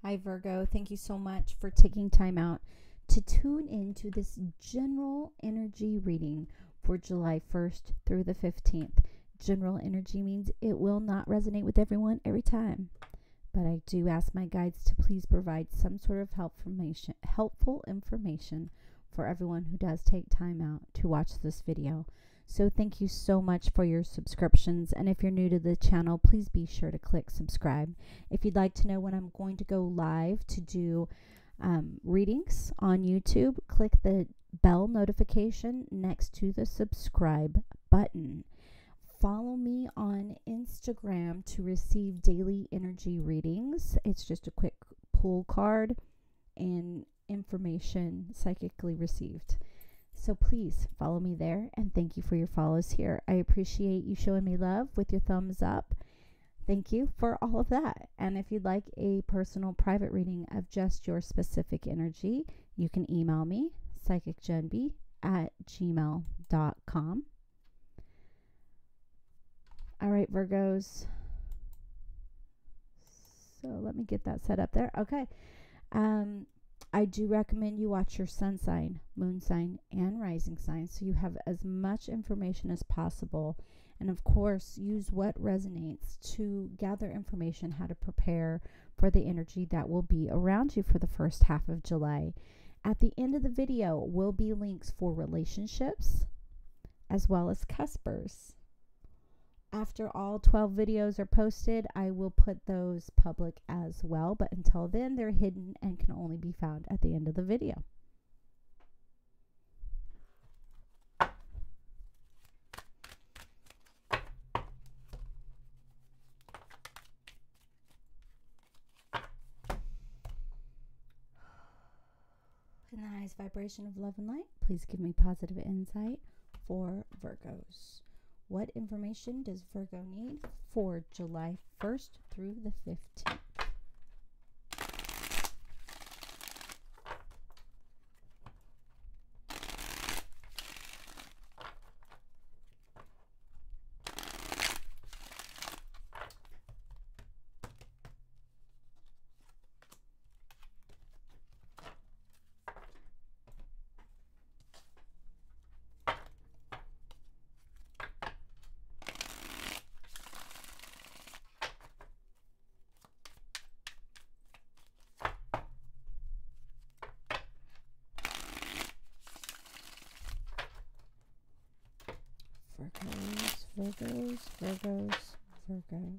Hi, Virgo. Thank you so much for taking time out to tune into this general energy reading for July 1st through the 15th. General energy means it will not resonate with everyone every time, but I do ask my guides to please provide some sort of helpful information for everyone who does take time out to watch this video. So thank you so much for your subscriptions, and if you're new to the channel, please be sure to click subscribe. If you'd like to know when I'm going to go live to do readings on YouTube, click the bell notification next to the subscribe button. Follow me on Instagram to receive daily energy readings. It's just a quick pull card and information psychically received. So please follow me there, and thank you for your follows here. I appreciate you showing me love with your thumbs up. Thank you for all of that. And if you'd like a personal private reading of just your specific energy, you can email me, psychicgenb@gmail.com. All right, Virgos. So let me get that set up there. Okay. I do recommend you watch your sun sign, moon sign, and rising sign so you have as much information as possible. And of course, use what resonates to gather information how to prepare for the energy that will be around you for the first half of July. At the end of the video will be links for relationships as well as cuspers. After all 12 videos are posted, I will put those public as well, but until then, they're hidden and can only be found at the end of the video. In the highest vibration of love and light, please give me positive insight for Virgos. What information does Virgo need for July 1st through the 15th? Virgos, Virgos, Virgos.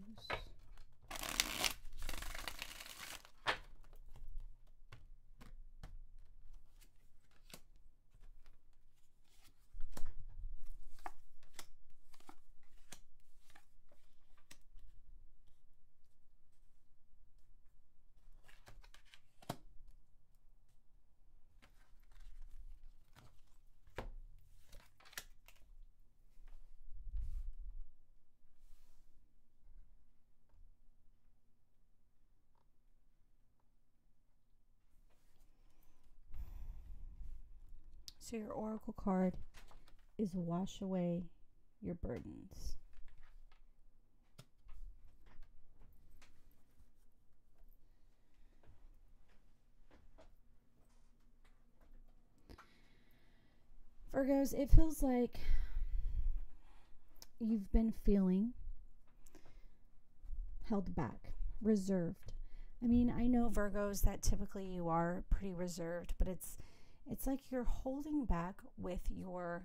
So your oracle card is wash away your burdens. Virgos, it feels like you've been feeling held back, reserved. I mean, I know Virgos that typically you are pretty reserved, but it's like you're holding back with your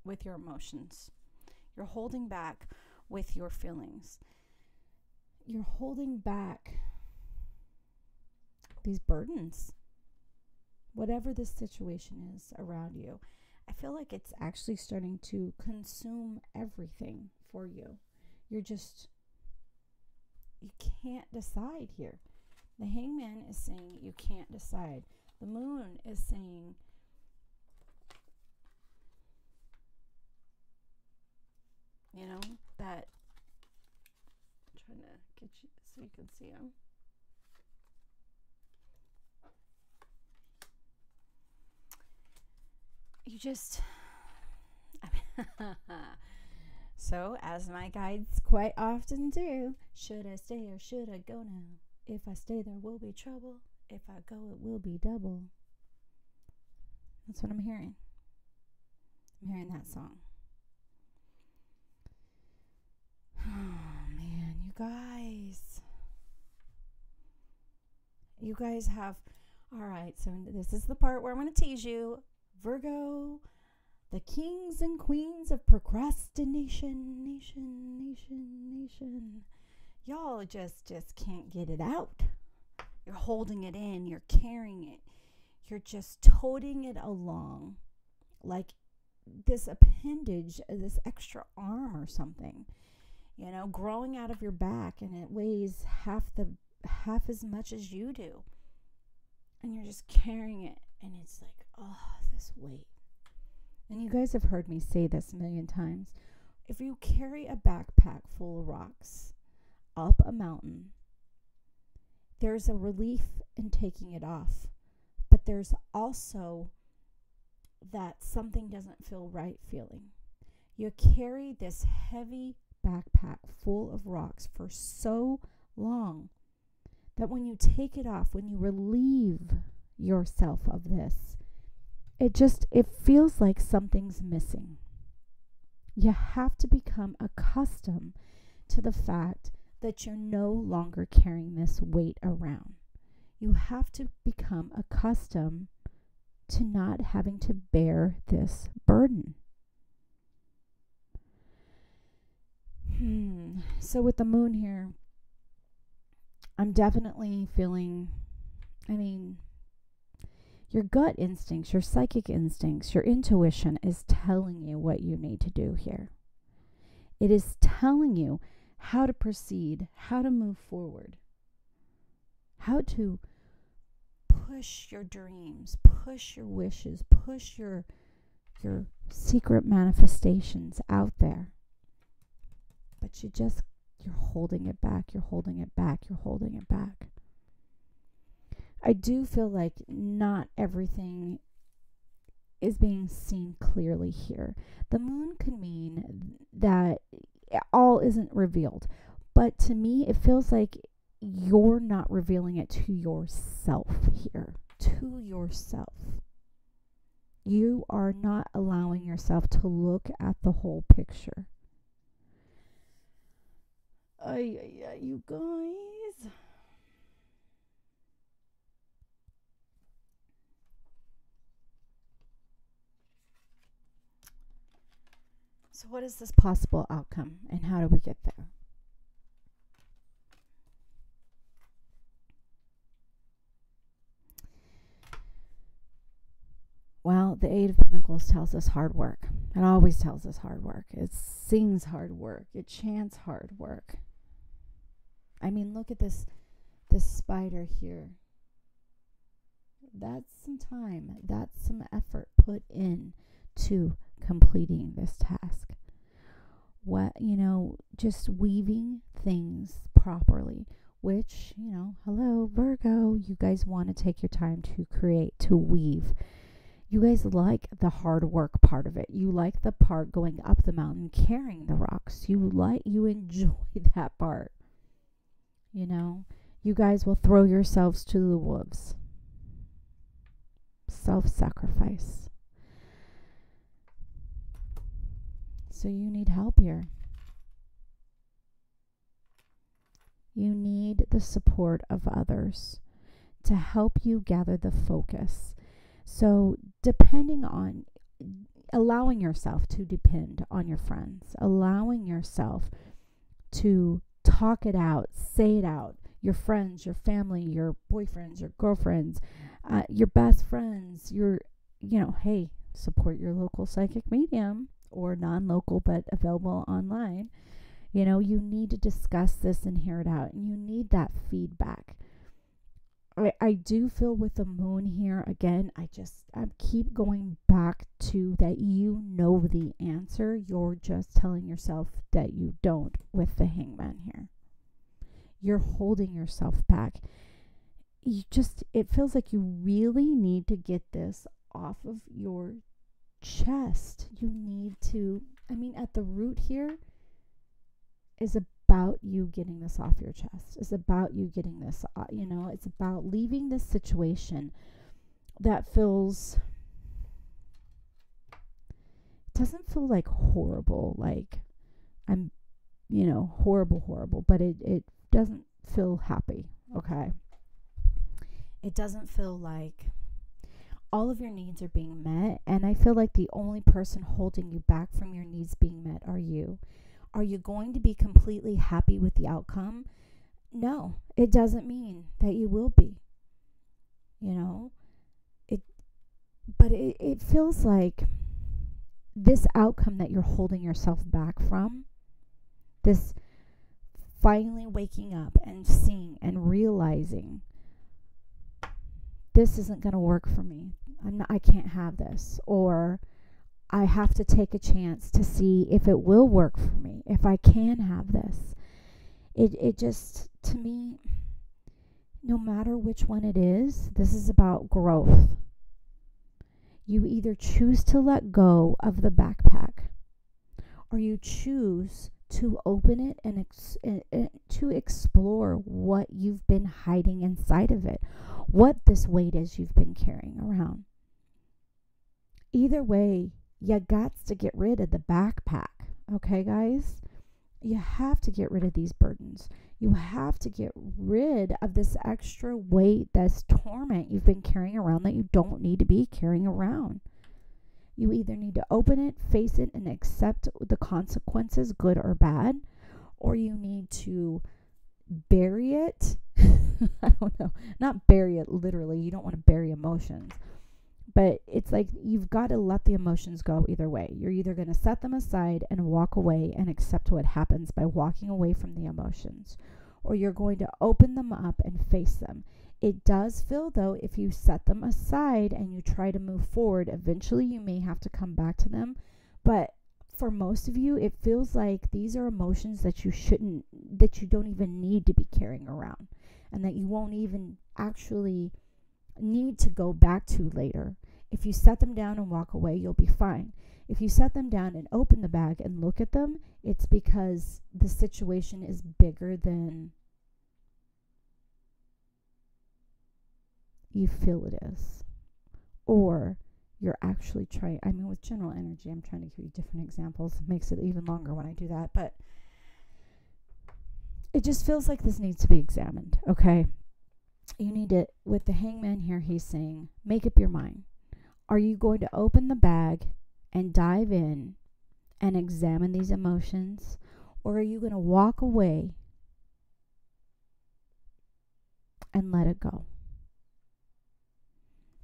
emotions. You're holding back with your feelings. You're holding back these burdens. Whatever this situation is around you, I feel like it's actually starting to consume everything for you. You can't decide here. The Hangman is saying you can't decide. The Moon is saying that I'm trying to get you so you can see them. You just so as my guides quite often do, should I stay or should I go now? If I stay, there will be trouble. If I go, it will be double. That's what I'm hearing. I'm hearing that song. Oh, man, you guys. You guys have... All right, so this is the part where I'm going to tease you. Virgo, the kings and queens of procrastination, nation. Y'all just can't get it out. You're holding it in. You're carrying it. You're just toting it along like this appendage, this extra arm or something, you know, growing out of your back, and it weighs half as much as you do. And you're just carrying it, and it's like, oh, this weight. And you guys have heard me say this a million times. If you carry a backpack full of rocks up a mountain, there's a relief in taking it off. But there's also that something doesn't feel right feeling. You carry this heavy backpack full of rocks for so long that when you take it off, when you relieve yourself of this, it feels like something's missing. You have to become accustomed to the fact that you're no longer carrying this weight around. You have to become accustomed to not having to bear this burden. So with the moon here, I'm definitely feeling, your gut instincts, your psychic instincts, your intuition is telling you what you need to do here. It is telling you how to proceed, how to move forward, how to push your dreams, push your wishes, push your secret manifestations out there. But you're holding it back, you're holding it back, you're holding it back. I do feel like not everything is being seen clearly here. The moon can mean that all isn't revealed. But to me, it feels like you're not revealing it to yourself here. To yourself. You are not allowing yourself to look at the whole picture. You guys. So what is this possible outcome, and how do we get there? Well, the Eight of Pentacles tells us hard work. It always tells us hard work. It sings hard work. It chants hard work. Look at this spider here. That's some time. That's some effort put in to completing this task. Just weaving things properly, which, hello, Virgo, you guys want to take your time to create, to weave. You guys like the hard work part of it. You like the part going up the mountain, carrying the rocks. You enjoy that part. You guys will throw yourselves to the wolves. Self-sacrifice. So you need help here. You need the support of others to help you gather the focus. So depending on, allowing yourself to depend on your friends, allowing yourself to talk it out, say it out, your friends, your family, your boyfriends, your girlfriends, your best friends, hey, support your local psychic medium or non-local but available online. You need to discuss this and hear it out, and you need that feedback. I do feel with the moon here, again, I keep going back to that you know the answer. You're just telling yourself that you don't with the Hangman here. You're holding yourself back. It feels like you really need to get this off of your chest. You need to, at the root here is a about you getting this off your chest. It's about you getting this, it's about leaving this situation that doesn't feel like horrible, like I'm, horrible, but it doesn't feel happy, okay? It doesn't feel like all of your needs are being met, and I feel like the only person holding you back from your needs being met are you. Are you going to be completely happy with the outcome? No, it doesn't mean that you will be. It feels like this outcome that you're holding yourself back from, this finally waking up and seeing and realizing this isn't going to work for me. I can't have this. Or I have to take a chance to see if it will work for me, if I can have this. It just, to me, no matter which one it is, this is about growth. You either choose to let go of the backpack, or you choose to open it and to explore what you've been hiding inside of it, what this weight is you've been carrying around. Either way, you got to get rid of the backpack, okay, guys? You have to get rid of these burdens. You have to get rid of this extra weight, this torment you've been carrying around that you don't need to be carrying around. You either need to open it, face it, and accept the consequences, good or bad, or you need to bury it. I don't know. Not bury it literally. You don't want to bury emotions. But it's like you've got to let the emotions go either way. You're either going to set them aside and walk away and accept what happens by walking away from the emotions, or you're going to open them up and face them. It does feel, though, if you set them aside and you try to move forward, eventually you may have to come back to them. But for most of you, it feels like these are emotions that you don't even need to be carrying around, and that you won't even actually need to go back to later. If you set them down and walk away, you'll be fine. If you set them down and open the bag and look at them, it's because the situation is bigger than you feel it is. Or you're actually trying, with general energy, I'm trying to give you different examples. It makes it even longer when I do that, but it just feels like this needs to be examined, okay? You need to, with the hangman here, he's saying, make up your mind. Are you going to open the bag and dive in and examine these emotions? Or are you going to walk away and let it go?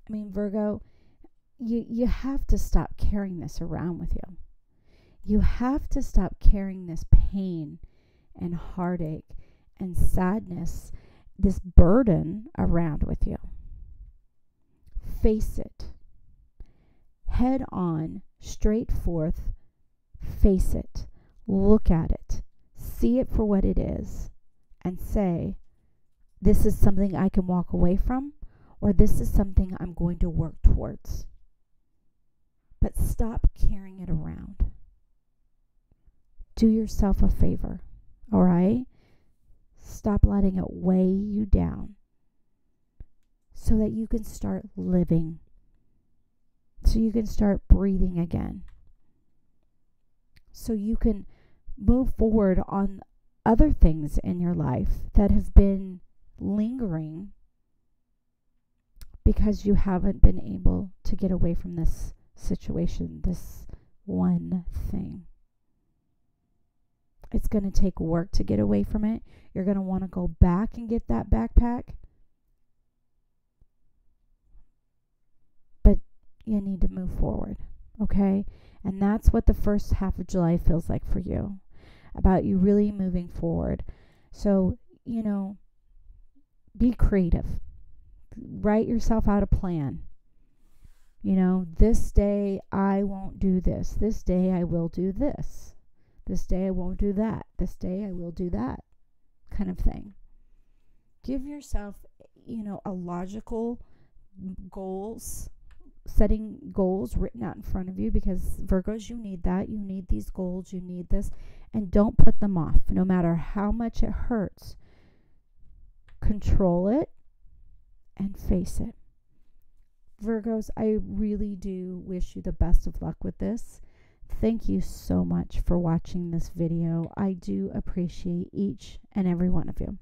Virgo, you have to stop carrying this around with you. You have to stop carrying this pain and heartache and sadness, this burden around with you. Face it. Head on, straight forth, face it. Look at it. See it for what it is. And say, this is something I can walk away from, or this is something I'm going to work towards. But stop carrying it around. Do yourself a favor, all right? Stop letting it weigh you down so that you can start living, so you can start breathing again, so you can move forward on other things in your life that have been lingering because you haven't been able to get away from this situation, this one thing. It's going to take work to get away from it. You're going to want to go back and get that backpack. But you need to move forward, okay? And that's what the first half of July feels like for you, about you really moving forward. So, be creative. Write yourself out a plan. This day I won't do this. This day I will do this. This day I won't do that. This day I will do that, kind of thing. Give yourself, a logical goals, setting goals written out in front of you, because Virgos, you need that. You need these goals. You need this. And don't put them off. No matter how much it hurts, control it and face it. Virgos, I really do wish you the best of luck with this. Thank you so much for watching this video. I do appreciate each and every one of you.